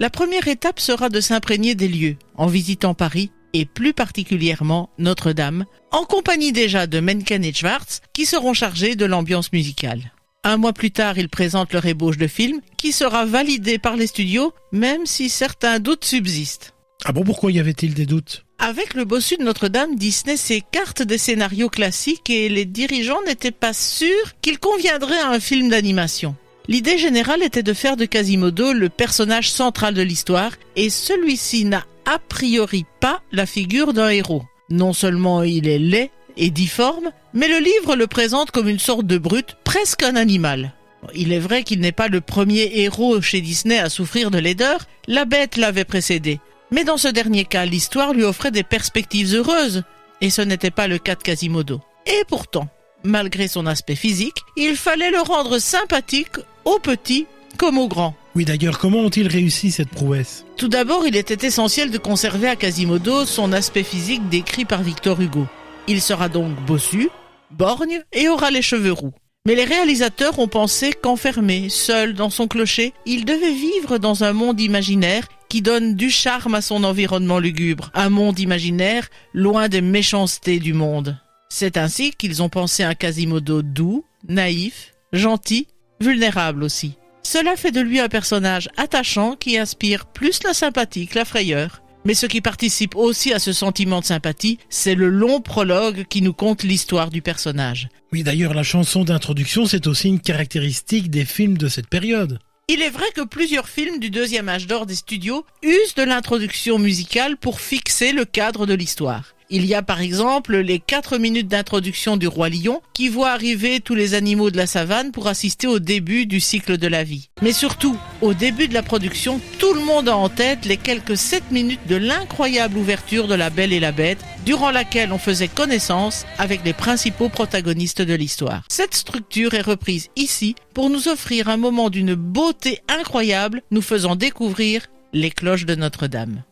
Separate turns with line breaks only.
La première étape sera de s'imprégner des lieux, en visitant Paris, et plus particulièrement Notre-Dame, en compagnie déjà de Menken et Schwartz, qui seront chargés de l'ambiance musicale. Un mois plus tard, ils présentent leur ébauche de film, qui sera validée par les studios, même si certains doutes subsistent.
Ah bon, pourquoi y avait-il des doutes ?
Avec le bossu de Notre-Dame, Disney s'écarte des scénarios classiques et les dirigeants n'étaient pas sûrs qu'il conviendrait à un film d'animation. L'idée générale était de faire de Quasimodo le personnage central de l'histoire et celui-ci n'a a priori pas la figure d'un héros. Non seulement il est laid et difforme, mais le livre le présente comme une sorte de brute, presque un animal. Il est vrai qu'il n'est pas le premier héros chez Disney à souffrir de laideur, la Bête l'avait précédé. Mais dans ce dernier cas, l'histoire lui offrait des perspectives heureuses, et ce n'était pas le cas de Quasimodo. Et pourtant, malgré son aspect physique, il fallait le rendre sympathique aux petits comme aux grands.
Oui, d'ailleurs, comment ont-ils réussi cette prouesse ?
Tout d'abord, il était essentiel de conserver à Quasimodo son aspect physique décrit par Victor Hugo. Il sera donc bossu, borgne et aura les cheveux roux. Mais les réalisateurs ont pensé qu'enfermé, seul dans son clocher, il devait vivre dans un monde imaginaire qui donne du charme à son environnement lugubre. Un monde imaginaire loin des méchancetés du monde. C'est ainsi qu'ils ont pensé un Quasimodo doux, naïf, gentil, vulnérable aussi. Cela fait de lui un personnage attachant qui inspire plus la sympathie que la frayeur. Mais ce qui participe aussi à ce sentiment de sympathie, c'est le long prologue qui nous conte l'histoire du personnage.
Oui, d'ailleurs, la chanson d'introduction, c'est aussi une caractéristique des films de cette période.
Il est vrai que plusieurs films du deuxième âge d'or des studios usent de l'introduction musicale pour fixer le cadre de l'histoire. Il y a par exemple les 4 minutes d'introduction du Roi Lion qui voit arriver tous les animaux de la savane pour assister au début du cycle de la vie. Mais surtout, au début de la production, tout le monde a en tête les quelques 7 minutes de l'incroyable ouverture de La Belle et la Bête, durant laquelle on faisait connaissance avec les principaux protagonistes de l'histoire. Cette structure est reprise ici pour nous offrir un moment d'une beauté incroyable, nous faisant découvrir les cloches de Notre-Dame.